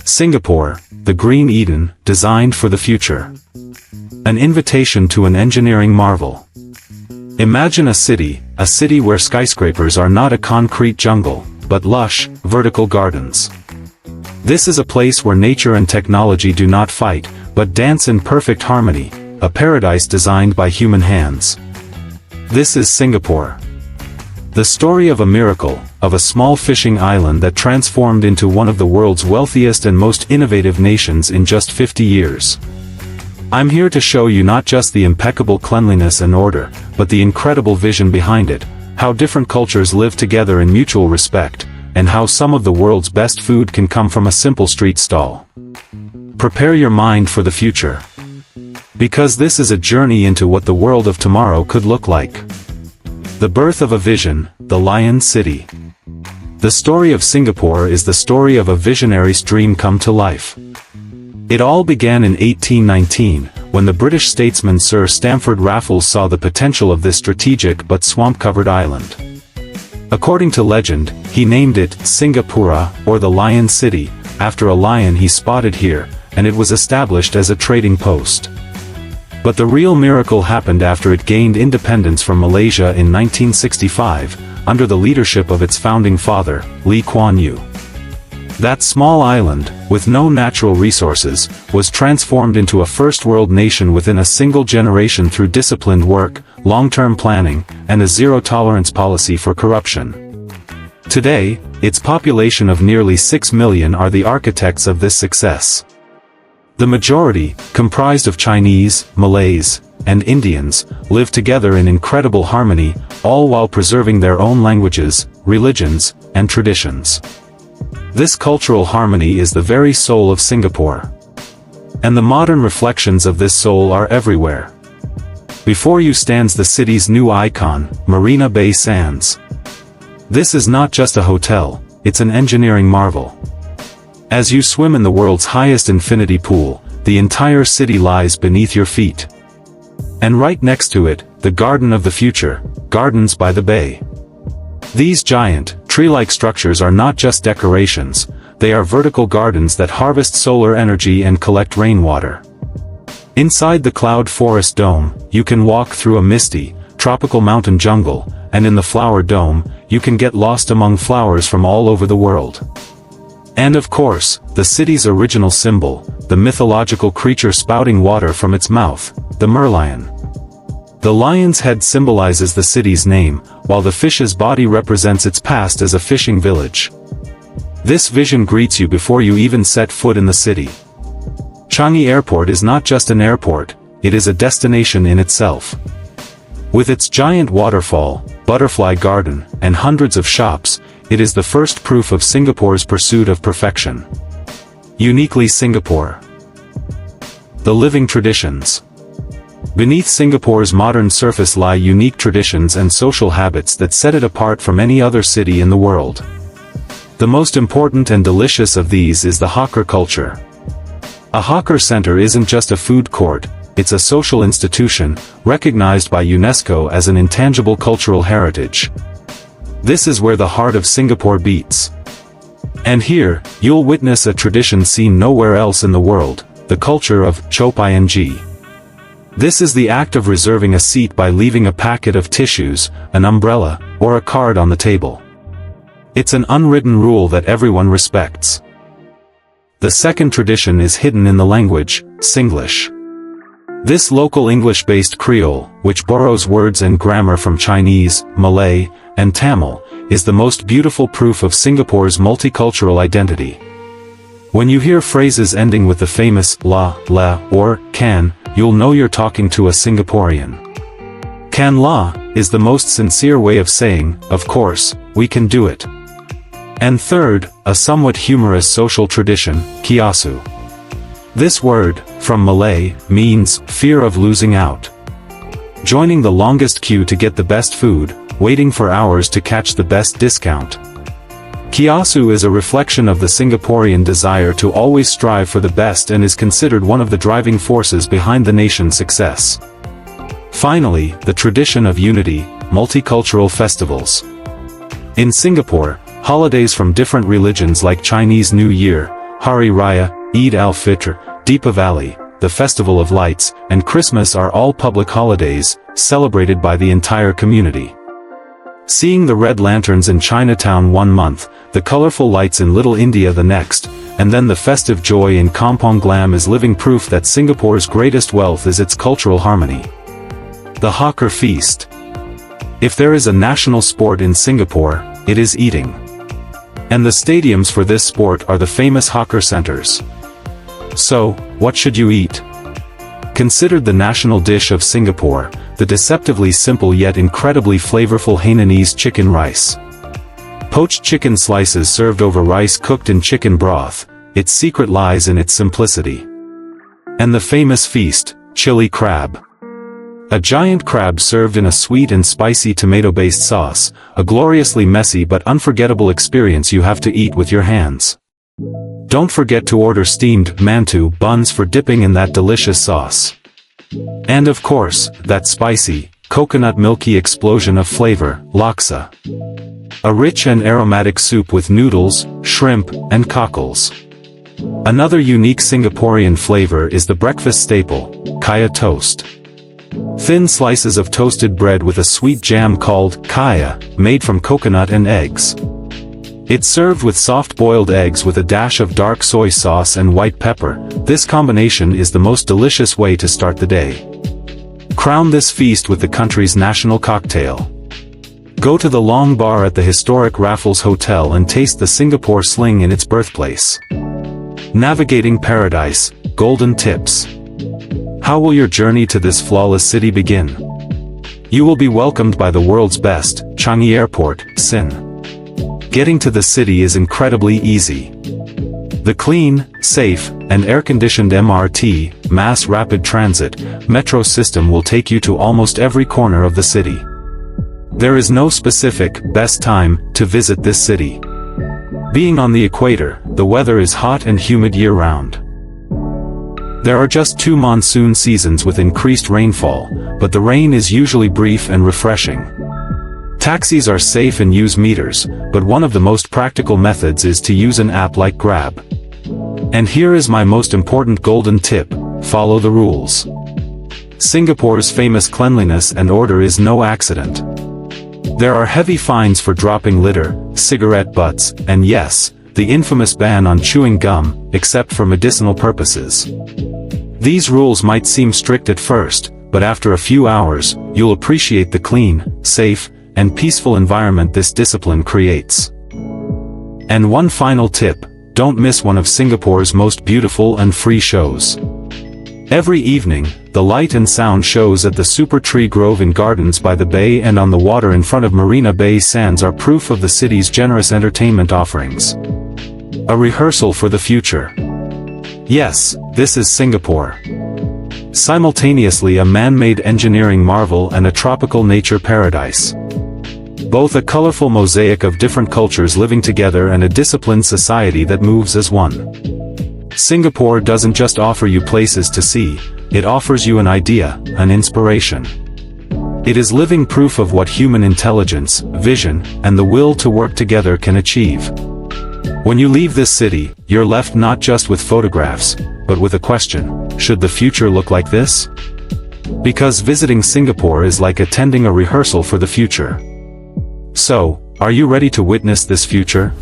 Singapore, the Green Eden, designed for the future. An invitation to an engineering marvel. Imagine a city where skyscrapers are not a concrete jungle, but lush, vertical gardens. This is a place where nature and technology do not fight, but dance in perfect harmony, a paradise designed by human hands. This is Singapore. The story of a miracle, of a small fishing island that transformed into one of the world's wealthiest and most innovative nations in just 50 years. I'm here to show you not just the impeccable cleanliness and order, but the incredible vision behind it, how different cultures live together in mutual respect, and how some of the world's best food can come from a simple street stall. Prepare your mind for the future. Because this is a journey into what the world of tomorrow could look like. The birth of a vision, the Lion City. The story of Singapore is the story of a visionary's dream come to life. It all began in 1819, when the British statesman Sir Stamford Raffles saw the potential of this strategic but swamp-covered island. According to legend, he named it Singapura, or the Lion City, after a lion he spotted here, and it was established as a trading post. But the real miracle happened after it gained independence from Malaysia in 1965, under the leadership of its founding father, Lee Kuan Yew. That small island, with no natural resources, was transformed into a first-world nation within a single generation through disciplined work, long-term planning, and a zero-tolerance policy for corruption. Today, its population of nearly 6 million are the architects of this success. The majority, comprised of Chinese, Malays, and Indians, live together in incredible harmony, all while preserving their own languages, religions, and traditions. This cultural harmony is the very soul of Singapore. And the modern reflections of this soul are everywhere. Before you stands the city's new icon, Marina Bay Sands. This is not just a hotel, it's an engineering marvel. As you swim in the world's highest infinity pool, the entire city lies beneath your feet. And right next to it, the Garden of the Future, Gardens by the Bay. These giant, tree-like structures are not just decorations, they are vertical gardens that harvest solar energy and collect rainwater. Inside the cloud forest dome, you can walk through a misty, tropical mountain jungle, and in the flower dome, you can get lost among flowers from all over the world. And of course, the city's original symbol, the mythological creature spouting water from its mouth, the merlion. The lion's head symbolizes the city's name, while the fish's body represents its past as a fishing village. This vision greets you before you even set foot in the city. Changi Airport is not just an airport, it is a destination in itself. With its giant waterfall, butterfly garden, and hundreds of shops, it is the first proof of Singapore's pursuit of perfection. Uniquely Singapore. The living traditions. Beneath Singapore's modern surface lie unique traditions and social habits that set it apart from any other city in the world. The most important and delicious of these is the hawker culture. A hawker center isn't just a food court, it's a social institution, recognized by UNESCO as an intangible cultural heritage. This is where the heart of Singapore beats. And here, you'll witness a tradition seen nowhere else in the world, the culture of chop ing. This is the act of reserving a seat by leaving a packet of tissues, an umbrella, or a card on the table. It's an unwritten rule that everyone respects. The second tradition is hidden in the language, Singlish. This local English-based Creole, which borrows words and grammar from Chinese, Malay, and Tamil, is the most beautiful proof of Singapore's multicultural identity. When you hear phrases ending with the famous la, or can, you'll know you're talking to a Singaporean. Can la is the most sincere way of saying, of course, we can do it. And third, a somewhat humorous social tradition, kiasu. This word, from Malay, means fear of losing out. Joining the longest queue to get the best food, waiting for hours to catch the best discount. Kiasu is a reflection of the Singaporean desire to always strive for the best and is considered one of the driving forces behind the nation's success. Finally, the tradition of unity, multicultural festivals. In Singapore, holidays from different religions like Chinese New Year, Hari Raya, Eid al-Fitr, Deepavali, the Festival of Lights, and Christmas are all public holidays, celebrated by the entire community. Seeing the red lanterns in Chinatown one month, the colorful lights in Little India the next, and then the festive joy in Kampong Glam is living proof that Singapore's greatest wealth is its cultural harmony. The Hawker Feast. If there is a national sport in Singapore, it is eating. And the stadiums for this sport are the famous hawker centers. So, what should you eat? Considered the national dish of Singapore, the deceptively simple yet incredibly flavorful Hainanese chicken rice. Poached chicken slices served over rice cooked in chicken broth, its secret lies in its simplicity. And the famous feast, chili crab. A giant crab served in a sweet and spicy tomato-based sauce, a gloriously messy but unforgettable experience you have to eat with your hands. Don't forget to order steamed mantou buns for dipping in that delicious sauce. And of course, that spicy, coconut milky explosion of flavor, laksa. A rich and aromatic soup with noodles, shrimp, and cockles. Another unique Singaporean flavor is the breakfast staple, kaya toast. Thin slices of toasted bread with a sweet jam called kaya, made from coconut and eggs. It's served with soft-boiled eggs with a dash of dark soy sauce and white pepper. This combination is the most delicious way to start the day. Crown this feast with the country's national cocktail. Go to the Long Bar at the historic Raffles Hotel and taste the Singapore sling in its birthplace. Navigating paradise, golden tips. How will your journey to this flawless city begin? You will be welcomed by the world's best, Changi Airport, Sin. Getting to the city is incredibly easy. The clean, safe, and air-conditioned MRT, Mass Rapid Transit, metro system will take you to almost every corner of the city. There is no specific, best time, to visit this city. Being on the equator, the weather is hot and humid year-round. There are just 2 monsoon seasons with increased rainfall, but the rain is usually brief and refreshing. Taxis are safe and use meters, but one of the most practical methods is to use an app like Grab. And here is my most important golden tip: follow the rules. Singapore's famous cleanliness and order is no accident. There are heavy fines for dropping litter, cigarette butts, and yes, the infamous ban on chewing gum, except for medicinal purposes. These rules might seem strict at first, but after a few hours, you'll appreciate the clean, safe, and peaceful environment this discipline creates. And one final tip: don't miss one of Singapore's most beautiful and free shows. Every evening, the light and sound shows at the Supertree Grove in Gardens by the Bay and on the water in front of Marina Bay Sands are proof of the city's generous entertainment offerings. A rehearsal for the future. Yes, this is Singapore. Simultaneously a man-made engineering marvel and a tropical nature paradise. Both a colorful mosaic of different cultures living together and a disciplined society that moves as one. Singapore doesn't just offer you places to see, it offers you an idea, an inspiration. It is living proof of what human intelligence, vision, and the will to work together can achieve. When you leave this city, you're left not just with photographs, but with a question: should the future look like this? Because visiting Singapore is like attending a rehearsal for the future. So, are you ready to witness this future?